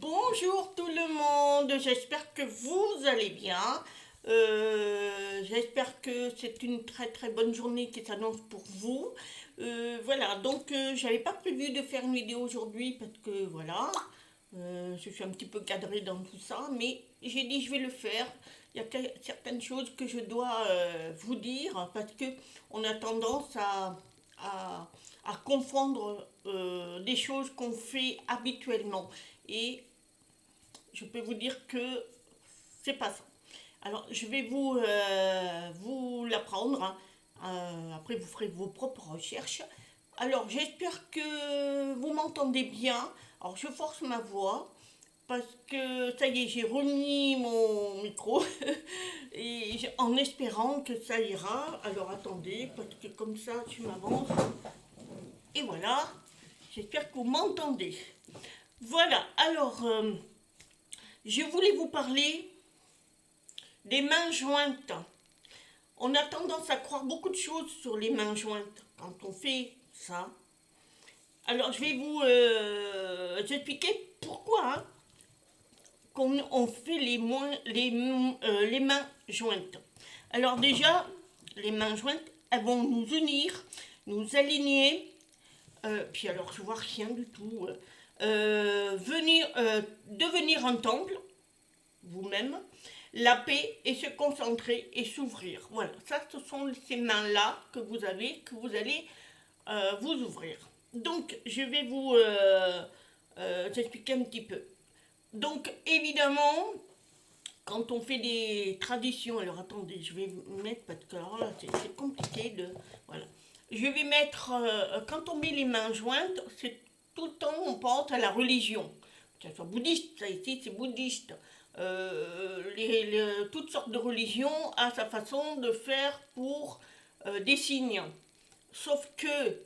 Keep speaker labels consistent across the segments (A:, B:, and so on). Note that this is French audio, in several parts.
A: Bonjour tout le monde, j'espère que vous allez bien. J'espère que c'est une très bonne journée qui s'annonce pour vous. Voilà, donc j'avais pas prévu de faire une vidéo aujourd'hui parce que voilà, je suis un petit peu cadrée dans tout ça, mais j'ai dit je vais le faire. Il y a certaines choses que je dois vous dire parce que on a tendance à, à confondre des choses qu'on fait habituellement. Et je peux vous dire que c'est pas ça. Alors, je vais vous l'apprendre, hein. Après, vous ferez vos propres recherches. Alors, j'espère que vous m'entendez bien. Alors, je force ma voix parce que ça y est, j'ai remis mon micro et en espérant que ça ira. Alors, attendez, parce que comme ça, je m'avance. Et voilà, j'espère que vous m'entendez. Voilà, alors, je voulais vous parler des mains jointes. On a tendance à croire beaucoup de choses sur les mains jointes quand on fait ça. Alors je vais vous expliquer pourquoi hein, on fait les mains jointes. Alors déjà, les mains jointes, elles vont nous unir, nous aligner. Puis alors je vois rien du tout. Devenir un temple, vous-même, la paix et se concentrer et s'ouvrir. Voilà, ça ce sont ces mains-là que vous avez, que vous allez vous ouvrir. Donc je vais vous expliquer un petit peu. Donc évidemment, quand on fait des traditions, alors attendez, je vais mettre, parce que alors là c'est compliqué de... Voilà. Je vais mettre, quand on met les mains jointes, c'est tout le temps on pense à la religion. Que ce soit bouddhiste, ça ici c'est bouddhiste. Toutes sortes de religions a sa façon de faire pour des signes. Sauf que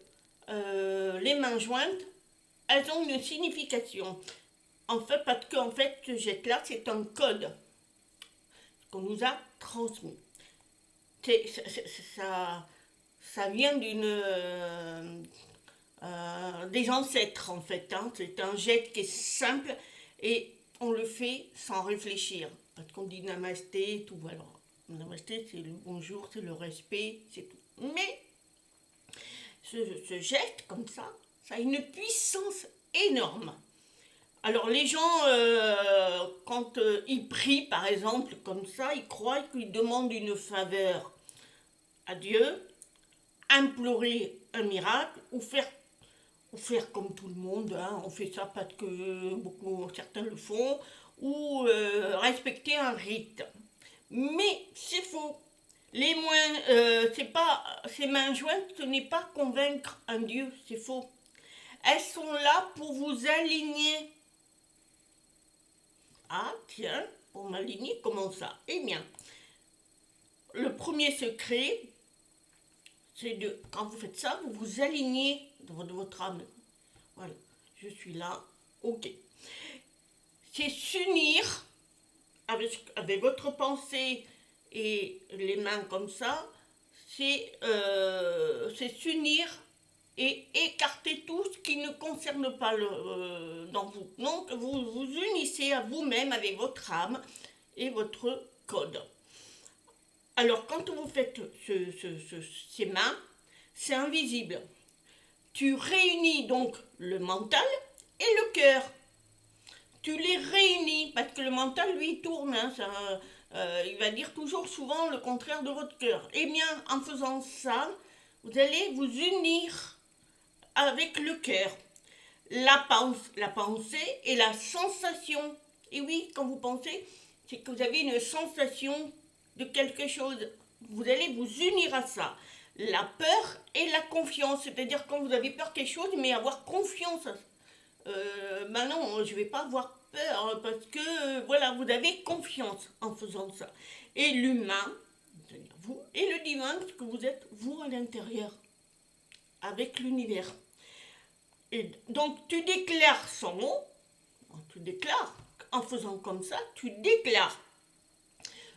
A: les mains jointes, elles ont une signification. En fait, parce qu'en fait, ce jet-là, c'est un code qu'on nous a transmis. Ça, ça vient des ancêtres en fait. Hein. C'est un geste qui est simple et on le fait sans réfléchir. Parce qu'on dit namasté, tout voilà. Namasté, c'est le bonjour, c'est le respect, c'est tout. Mais ce geste comme ça a une puissance énorme. Alors les gens, quand ils prient par exemple comme ça, ils croient qu'ils demandent une faveur à Dieu, implorer un miracle ou faire comme tout le monde, hein, on fait ça parce que certains le font, ou respecter un rite. Mais c'est faux. Ces mains jointes, ce n'est pas convaincre un Dieu, c'est faux. Elles sont là pour vous aligner. Ah tiens, pour m'aligner, comment ça? Eh bien, le premier secret, c'est quand vous faites ça, vous vous alignez dans votre âme. Voilà, je suis là, ok. C'est s'unir avec votre pensée et les mains comme ça, c'est s'unir et écarter tout ce qui ne concerne pas dans vous. Donc vous vous unissez à vous-même avec votre âme et votre code. Alors quand vous faites ces mains, c'est invisible. Tu réunis donc le mental et le cœur. Tu les réunis, parce que le mental, lui, il tourne. Hein, il va dire toujours souvent le contraire de votre cœur. Eh bien, en faisant ça, vous allez vous unir avec le cœur. La pensée et la sensation. Et oui, quand vous pensez, c'est que vous avez une sensation de quelque chose. Vous allez vous unir à ça. La peur et la confiance, c'est-à-dire quand vous avez peur de quelque chose, mais avoir confiance. Ben non, je vais pas avoir peur hein, parce que voilà, vous avez confiance en faisant ça. Et l'humain, c'est-à-dire vous, et le divin, parce que vous êtes vous à l'intérieur, avec l'univers. Et donc tu déclares son nom, tu déclares, en faisant comme ça, tu déclares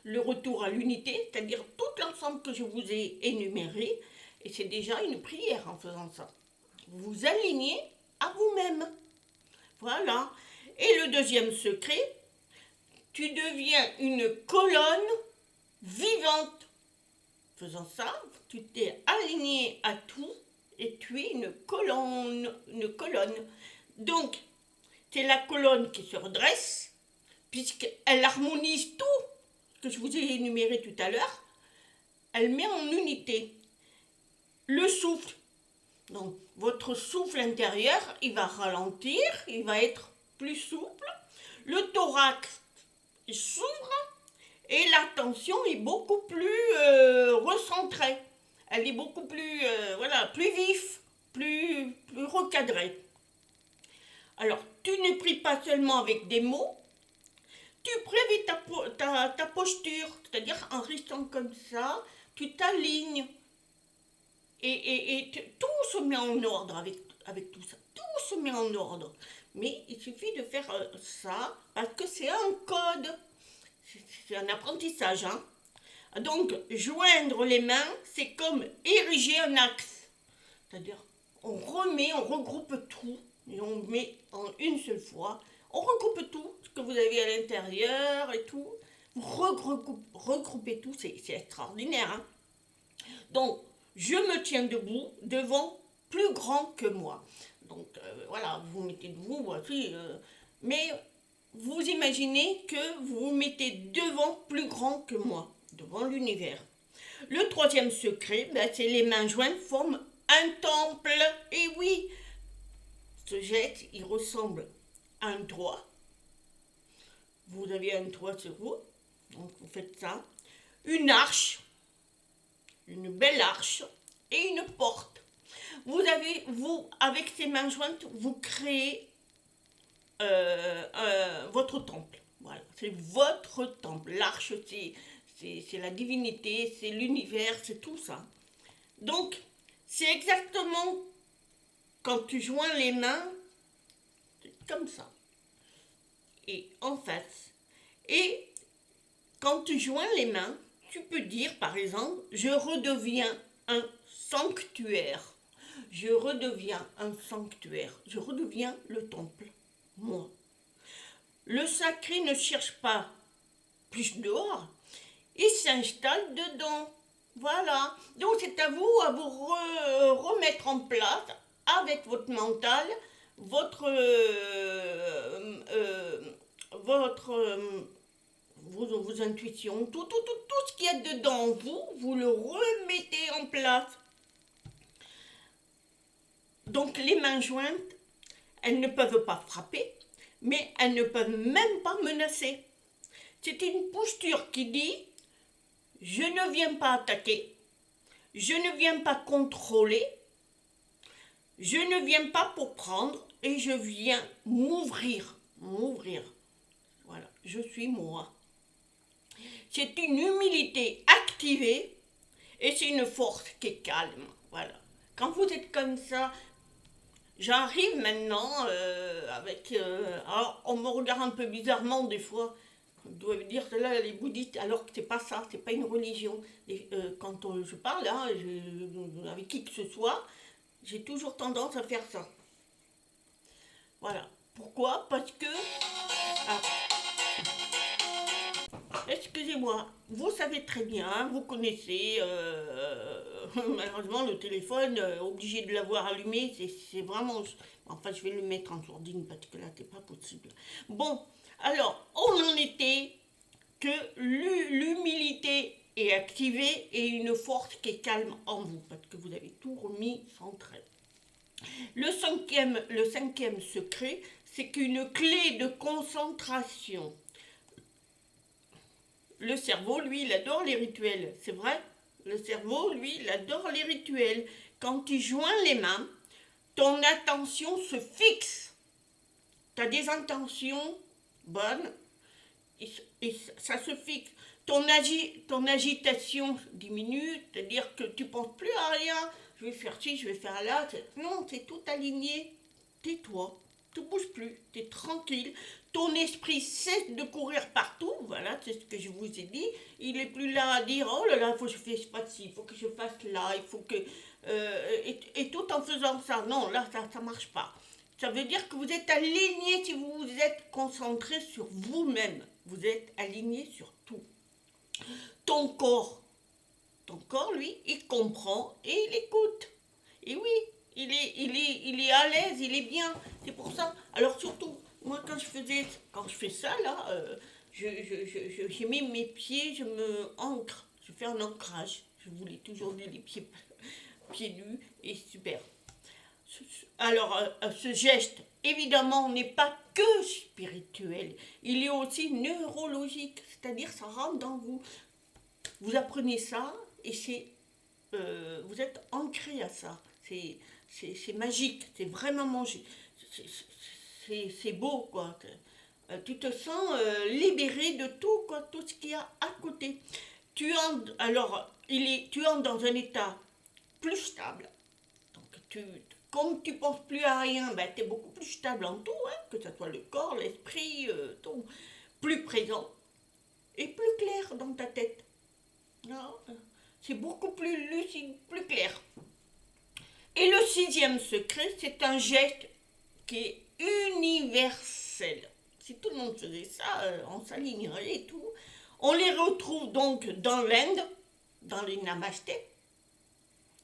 A: le retour à l'unité, c'est-à-dire tout l'ensemble que je vous ai énuméré, et c'est déjà une prière en faisant ça. Vous vous alignez à vous-même. Voilà. Et le deuxième secret, tu deviens une colonne vivante. Faisant ça, tu t'es aligné à tout et tu es une colonne. Donc, c'est la colonne qui se redresse, puisqu'elle harmonise tout ce que je vous ai énuméré tout à l'heure. Elle met en unité. Le souffle, donc votre souffle intérieur, il va ralentir, il va être plus souple. Le thorax, il s'ouvre et la tension est beaucoup plus recentrée. Elle est beaucoup plus, plus vif, plus recadrée. Alors, tu ne pries pas seulement avec des mots, tu prévis ta posture, c'est-à-dire en restant comme ça, tu t'alignes. Et tout se met en ordre avec tout ça. Tout se met en ordre. Mais il suffit de faire ça parce que c'est un code. C'est un apprentissage. Hein. Donc, joindre les mains, c'est comme ériger un axe. C'est-à-dire, on regroupe tout et on met en une seule fois. On regroupe tout, ce que vous avez à l'intérieur et tout. Vous regroupez tout, c'est extraordinaire. Hein. Donc, je me tiens debout devant plus grand que moi. Donc, voilà, vous vous mettez debout, voici. Mais vous imaginez que vous vous mettez devant plus grand que moi, devant l'univers. Le troisième secret, c'est les mains jointes forment un temple. Et oui, ce geste, il ressemble à un toit. Vous avez un toit sur vous, donc vous faites ça. Une arche, une belle arche et une porte. Vous, avec ces mains jointes, vous créez votre temple. Voilà, c'est votre temple. L'arche, c'est la divinité, c'est l'univers, c'est tout ça. Donc, c'est exactement quand tu joins les mains, comme ça, et en face. Et quand tu joins les mains, tu peux dire, par exemple, je redeviens un sanctuaire. Je redeviens un sanctuaire. Je redeviens le temple, moi. Le sacré ne cherche pas plus dehors, il s'installe dedans. Voilà. Donc c'est à vous remettre en place avec votre mental, vos intuitions, tout ce qu'il y a dedans vous le remettez en place. Donc les mains jointes, elles ne peuvent pas frapper, mais elles ne peuvent même pas menacer. C'est une posture qui dit, je ne viens pas attaquer, je ne viens pas contrôler, je ne viens pas pour prendre et je viens m'ouvrir. Voilà, je suis moi. C'est une humilité activée et c'est une force qui est calme. Voilà. Quand vous êtes comme ça, j'arrive maintenant alors on me regarde un peu bizarrement des fois. On doit dire que là, les bouddhistes, alors que c'est pas ça, c'est pas une religion. Quand je parle avec qui que ce soit, j'ai toujours tendance à faire ça. Voilà. Pourquoi? Parce que... Ah, excusez-moi, vous savez très bien, vous connaissez, malheureusement le téléphone, obligé de l'avoir allumé, c'est vraiment... Enfin, je vais le mettre en sourdine parce que là, c'est pas possible. Bon, alors, on en était que l'humilité est activée et une force qui est calme en vous, parce que vous avez tout remis centré. Le cinquième secret, c'est qu'une clé de concentration. Le cerveau, lui, il adore les rituels, c'est vrai. Le cerveau, lui, il adore les rituels. Quand tu joins les mains, ton attention se fixe. Tu as des intentions bonnes et ça se fixe. Ton agitation diminue, c'est-à-dire que tu ne penses plus à rien. Je vais faire ci, je vais faire là. Non, c'est tout aligné. Tais-toi, tu ne bouges plus, tu es tranquille. Ton esprit cesse de courir partout, voilà, c'est ce que je vous ai dit. Il n'est plus là à dire, oh là là, il faut que je fasse ci, il faut que je fasse là, il faut que... et tout en faisant ça, non, là, ça ne marche pas. Ça veut dire que vous êtes aligné si vous vous êtes concentré sur vous-même. Vous êtes aligné sur tout. Ton corps, ton corps, lui, il comprend et il écoute. Et oui, il est à l'aise, il est bien. C'est pour ça. Alors surtout, moi quand je fais ça là, j'ai mis mes pieds, je me ancre, je fais un ancrage. Je voulais toujours dire les pieds nus et super. Alors, ce geste, évidemment, n'est pas que spirituel, il est aussi neurologique, c'est-à-dire ça rentre dans vous. Vous apprenez ça et vous êtes ancré à ça. C'est magique, c'est vraiment magique. C'est beau, quoi. Tu te sens libéré de tout, quoi, tout ce qu'il y a à côté. Alors, tu entres dans un état plus stable. Donc, comme tu penses plus à rien, ben, tu es beaucoup plus stable en tout, hein, que ce soit le corps, l'esprit, tout. Plus présent et plus clair dans ta tête. Non, c'est beaucoup plus lucide, plus clair. Et le sixième secret, c'est un geste qui est universel. Si tout le monde faisait ça, on s'alignerait et tout. On les retrouve donc dans l'Inde, dans les namastés,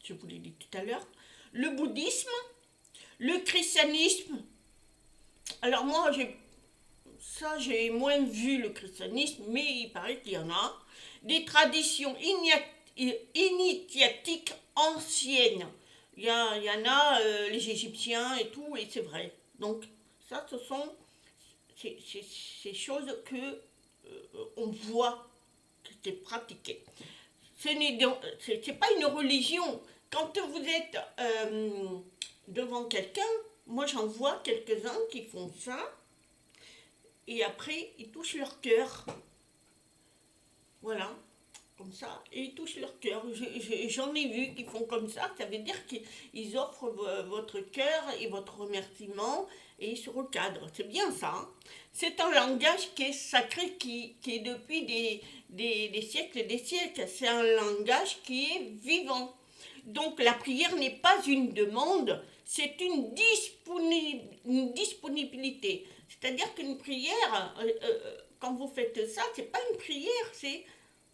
A: je vous l'ai dit tout à l'heure, le bouddhisme, le christianisme. Alors moi, j'ai moins vu le christianisme, mais il paraît qu'il y en a. Des traditions initiatiques anciennes. Il y en a, les Égyptiens et tout, et c'est vrai. Donc, ça, ce sont ces choses que on voit que c'est pratiqué. C'est pas une religion. Quand vous êtes devant quelqu'un, moi j'en vois quelques-uns qui font ça, et après ils touchent leur cœur. Voilà, comme ça, et ils touchent leur cœur. J'en ai vu qui font comme ça veut dire qu'ils offrent votre cœur et votre remerciement, et ils se recadrent. C'est bien ça. Hein. C'est un langage qui est sacré, qui est depuis des siècles et des siècles. C'est un langage qui est vivant. Donc la prière n'est pas une demande, c'est une disponibilité. C'est-à-dire qu'une prière, quand vous faites ça, c'est pas une prière, c'est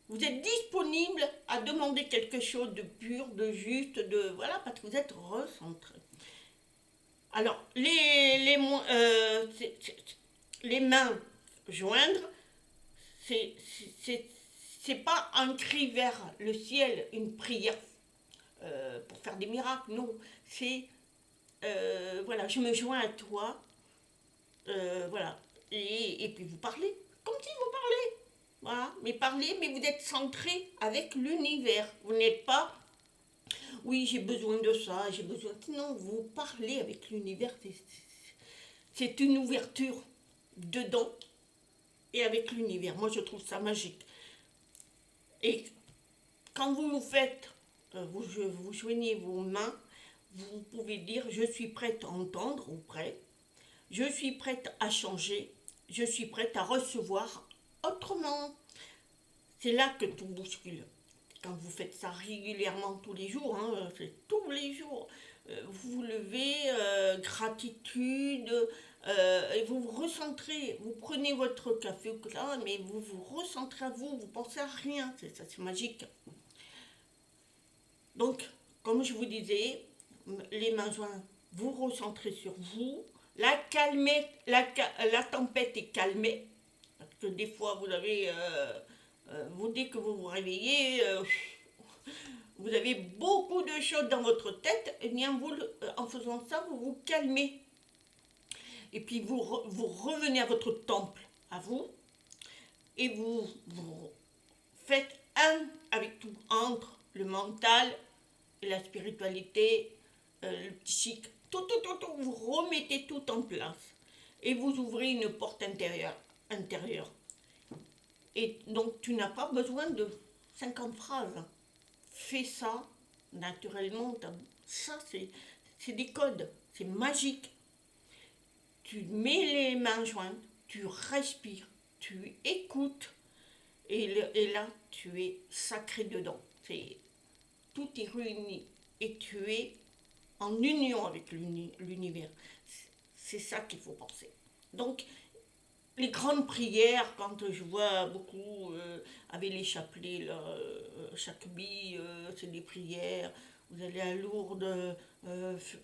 A: vous êtes disponible à demander quelque chose de pur, de juste, voilà, parce que vous êtes recentré. Alors, les mains joindre, c'est pas un cri vers le ciel, une prière pour faire des miracles, non. C'est, voilà, je me joins à toi, voilà. Et puis vous parlez, comme si vous parlez. Voilà, mais parlez, mais vous êtes centré avec l'univers. Vous n'êtes pas, oui, j'ai besoin de ça, j'ai besoin. Non, vous parlez avec l'univers. C'est une ouverture dedans et avec l'univers. Moi, je trouve ça magique. Et quand vous vous faites, vous joignez vos mains, vous pouvez dire je suis prête à entendre ou prêt, je suis prête à changer, je suis prête à recevoir autrement. C'est là que tout bouscule. Quand vous faites ça régulièrement tous les jours, hein, c'est tous les jours, vous vous levez, gratitude, et vous vous recentrez, vous prenez votre café ou quoi, mais vous vous recentrez à vous, vous pensez à rien, c'est magique. Donc, comme je vous disais, les mains jointes, vous recentrez sur vous, la tempête est calmée, parce que des fois vous avez, vous dès que vous vous réveillez, vous avez beaucoup de choses dans votre tête, et bien vous, en faisant ça, vous vous calmez. Et puis vous revenez à votre temple, à vous, et vous faites un avec tout, entre le mental et la spiritualité, le psychique, tout, vous remettez tout en place. Et vous ouvrez une porte intérieure. Et donc tu n'as pas besoin de 50 phrases. Fais ça naturellement. Ça, c'est des codes. C'est magique. Tu mets les mains jointes, tu respires, tu écoutes. Et là, tu es sacré dedans. Tout est réuni. Et tu es en union avec l'univers. C'est ça qu'il faut penser. Donc, les grandes prières, quand je vois beaucoup avec les chapelets, là, chaque bille, c'est des prières. Vous allez à Lourdes,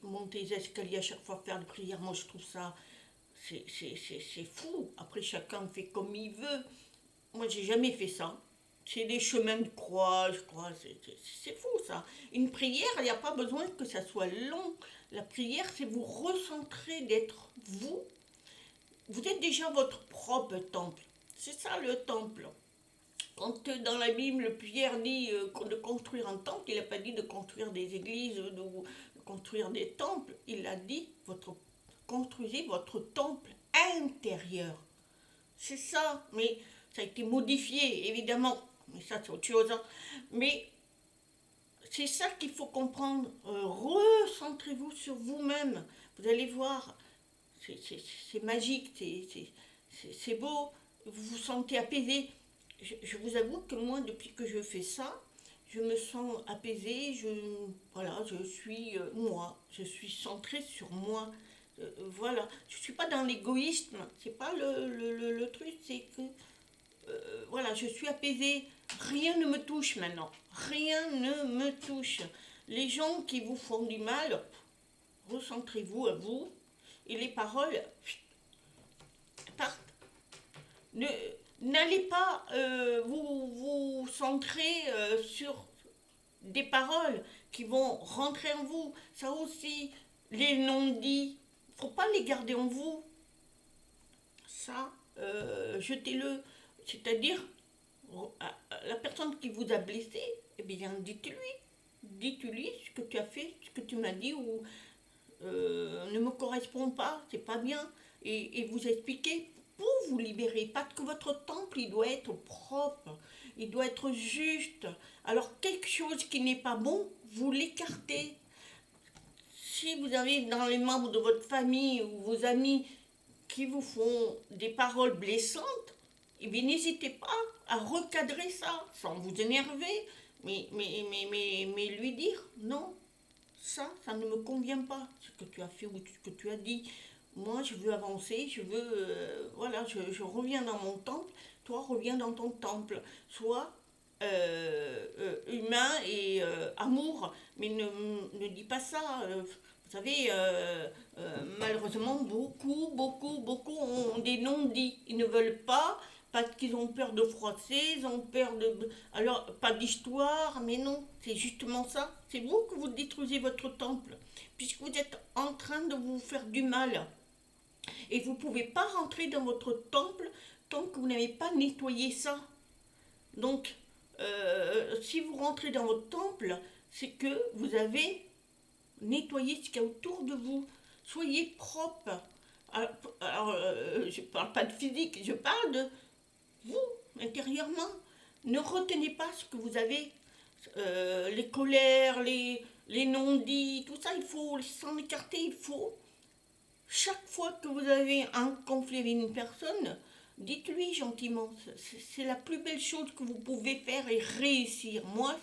A: monter les escaliers à chaque fois faire des prières. Moi, je trouve ça, c'est fou. Après, chacun fait comme il veut. Moi, j'ai jamais fait ça. C'est des chemins de croix, je crois. C'est fou, ça. Une prière, il n'y a pas besoin que ça soit long. La prière, c'est vous recentrer d'être vous. Vous êtes déjà votre propre temple. C'est ça le temple. Quand dans la Bible, Pierre dit de construire un temple, il n'a pas dit de construire des églises, de construire des temples. Il a dit construisez votre temple intérieur. C'est ça, mais ça a été modifié, évidemment. Mais ça, c'est autre chose. Hein. Mais c'est ça qu'il faut comprendre. Recentrez-vous sur vous-même. Vous allez voir, c'est magique, c'est beau. Vous vous sentez apaisé. Je vous avoue que moi, depuis que je fais ça, je me sens apaisée. Voilà, je suis moi. Je suis centrée sur moi. Voilà, je suis pas dans l'égoïsme. C'est pas le truc, c'est que voilà, je suis apaisée. Rien ne me touche maintenant. Rien ne me touche. Les gens qui vous font du mal, recentrez-vous à vous et les paroles partent. N'allez pas vous centrer sur des paroles qui vont rentrer en vous. Ça aussi, les non-dits, faut pas les garder en vous. Ça, jetez-le. C'est-à-dire, la personne qui vous a blessé, eh bien, dites-lui. Dites-lui ce que tu as fait, ce que tu m'as dit, ou ne me correspond pas, c'est pas bien. Et vous expliquez pour vous libérer. Pas que votre temple, il doit être propre, il doit être juste. Alors, quelque chose qui n'est pas bon, vous l'écartez. Si vous avez dans les membres de votre famille ou vos amis qui vous font des paroles blessantes, eh bien, n'hésitez pas à recadrer ça, sans vous énerver, mais lui dire non, ça ne me convient pas, ce que tu as fait ou ce que tu as dit. Moi, je veux avancer, je veux, voilà, je reviens dans mon temple, toi reviens dans ton temple. Sois humain et amour, mais ne dis pas ça. Vous savez, malheureusement, beaucoup ont des non-dits. Ils ne veulent pas parce qu'ils ont peur de froisser, ils ont peur de... Alors, pas d'histoire, mais non, c'est justement ça. C'est vous que vous détruisez votre temple, puisque vous êtes en train de vous faire du mal. Et vous ne pouvez pas rentrer dans votre temple tant que vous n'avez pas nettoyé ça. Donc, si vous rentrez dans votre temple, c'est que vous avez nettoyé ce qu'il y a autour de vous. Soyez propre. Je ne parle pas de physique, je parle de vous, intérieurement. Ne retenez pas ce que vous avez, les colères, les non-dits, tout ça, il faut s'en écarter, il faut. Chaque fois que vous avez un conflit avec une personne, dites-lui gentiment. C'est la plus belle chose que vous pouvez faire et réussir. Moi,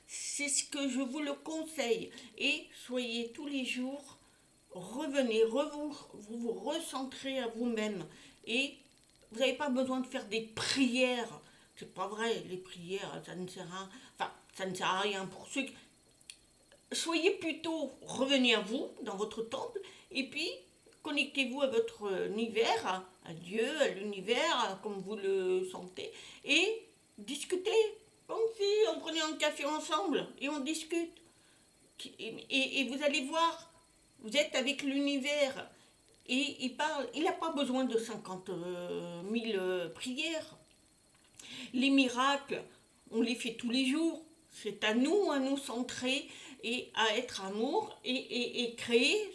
A: c'est ce que je vous le conseille. Et soyez tous les jours, revenez, vous vous recentrez à vous-même. Et vous n'avez pas besoin de faire des prières. C'est pas vrai, les prières, ça ne sert à, enfin, ça ne sert à rien pour ceux qui... Soyez plutôt, revenez à vous, dans votre temple, et puis connectez-vous à votre univers, à Dieu, à l'univers, comme vous le sentez, et discutez, comme si on prenait un café ensemble, et on discute. Et vous allez voir, vous êtes avec l'univers, et il parle, il n'a pas besoin de 50 000 prières. Les miracles, on les fait tous les jours. C'est à nous centrer et à être amour et créer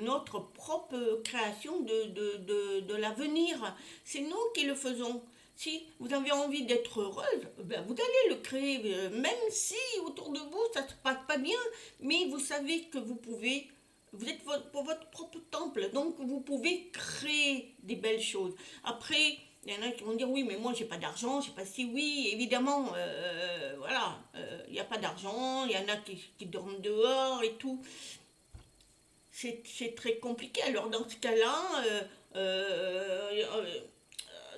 A: notre propre création de l'avenir. C'est nous qui le faisons. Si vous avez envie d'être heureuse, ben vous allez le créer, même si autour de vous ça ne se passe pas bien, mais vous savez que vous êtes pour votre propre temple, donc vous pouvez créer des belles choses. Après, il y en a qui vont dire oui, mais moi j'ai pas d'argent, je sais pas si oui, évidemment, voilà, il n'y a pas d'argent, il y en a qui dorment dehors et tout. c'est très compliqué. Alors dans ce cas-là,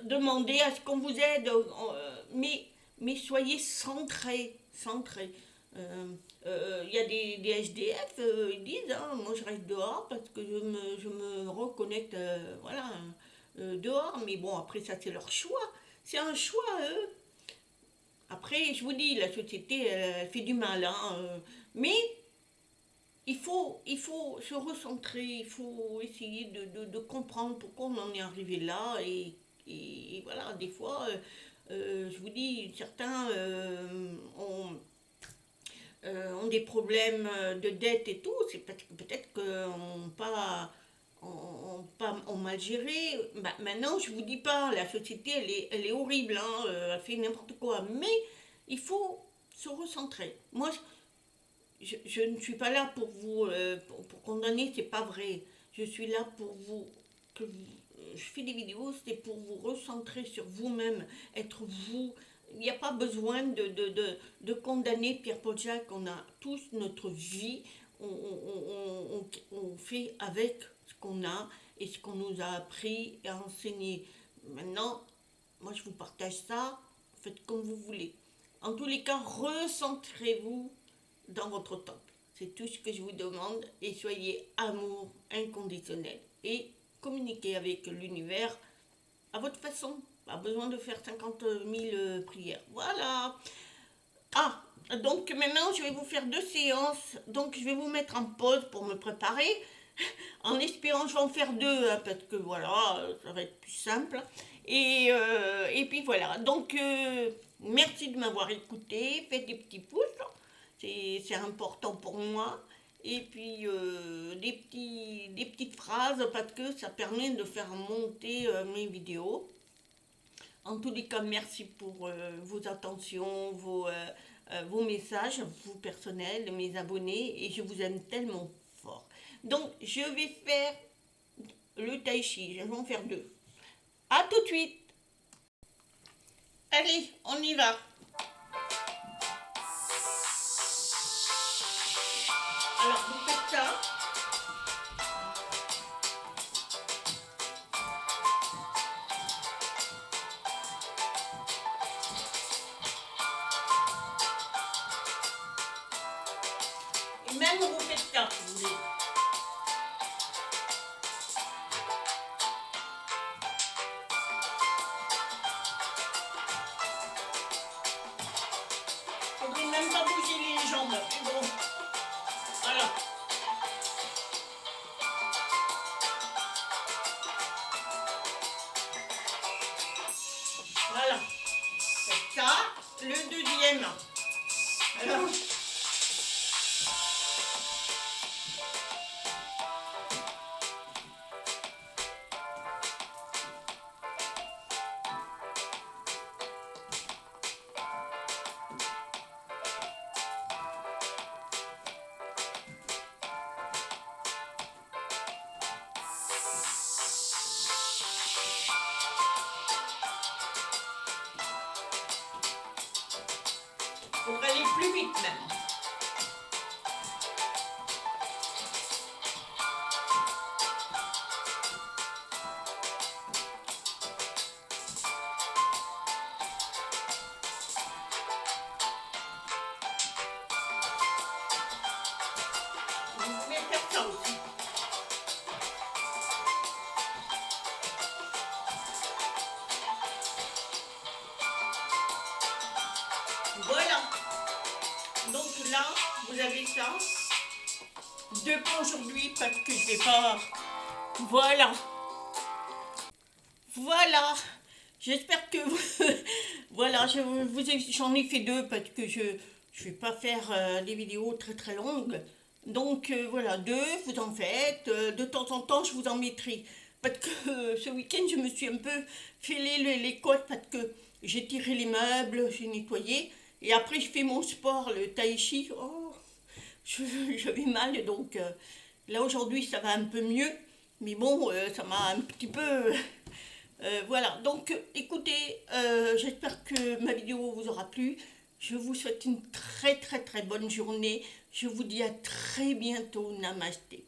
A: demandez à ce qu'on vous aide, mais soyez centrés, centrés. Il y a des SDF, ils disent, hein, moi je reste dehors parce que je me reconnecte, voilà, dehors. Mais bon, après ça c'est leur choix, c'est un choix, eux. Après, je vous dis, la société, elle fait du mal, hein, mais il faut se recentrer, il faut essayer de comprendre pourquoi on en est arrivé là. Et voilà, des fois, je vous dis, certains ont des problèmes de dette et tout. C'est parce que peut-être qu'on pas, ont mal géré. Bah, maintenant, je vous dis pas, la société, elle est horrible, hein, elle fait n'importe quoi. Mais il faut se recentrer. Moi, je ne suis pas là pour vous pour condamner, c'est pas vrai. Je suis là pour vous, je fais des vidéos, c'est pour vous recentrer sur vous-même, être vous. Il n'y a pas besoin de condamner Pierre-Paul Jacques. On a tous notre vie. On fait avec ce qu'on a et ce qu'on nous a appris et enseigné. Maintenant, moi je vous partage ça. Faites comme vous voulez. En tous les cas, recentrez-vous dans votre temple. C'est tout ce que je vous demande et soyez amour inconditionnel et communiquez avec l'univers à votre façon. Pas besoin de faire 50 000 prières. Voilà. Ah, donc maintenant je vais vous faire 2 séances. Donc je vais vous mettre en pause pour me préparer. En espérant que je vais en faire 2, hein, parce que voilà, ça va être plus simple. Et puis voilà. Donc merci de m'avoir écouté. Faites des petits pouces. C'est important pour moi. Et puis des petites phrases parce que ça permet de faire monter mes vidéos. En tous les cas, merci pour vos attentions, vos messages, vous personnels, mes abonnés, et je vous aime tellement fort. Donc, je vais faire le tai chi, je vais en faire 2. À tout de suite. Allez, on y va. Alors, vous faites ça. Et même vous faites ça, si vous voulez. Faudrait même pas bouger les jambes, mais bon. Voilà. Voilà. Faites ça. Le deuxième. Alors. Faudrait aller plus vite même. Vous pouvez faire ça aussi. Voilà. Donc là, vous avez ça. 2 pas aujourd'hui parce que je vais pas. Voilà. Voilà. J'espère que voilà, j'en ai fait 2 parce que je vais pas faire des vidéos très très longues. Donc voilà, 2 vous en faites. De temps en temps, je vous en mettrai. Parce que ce week-end, je me suis un peu fêlé les côtes parce que j'ai tiré les meubles, j'ai nettoyé. Et après, je fais mon sport, le tai chi. Oh, j'avais mal, donc là aujourd'hui, ça va un peu mieux. Mais bon, ça m'a un petit peu. Voilà, donc écoutez, j'espère que ma vidéo vous aura plu. Je vous souhaite une très très très bonne journée. Je vous dis à très bientôt. Namasté.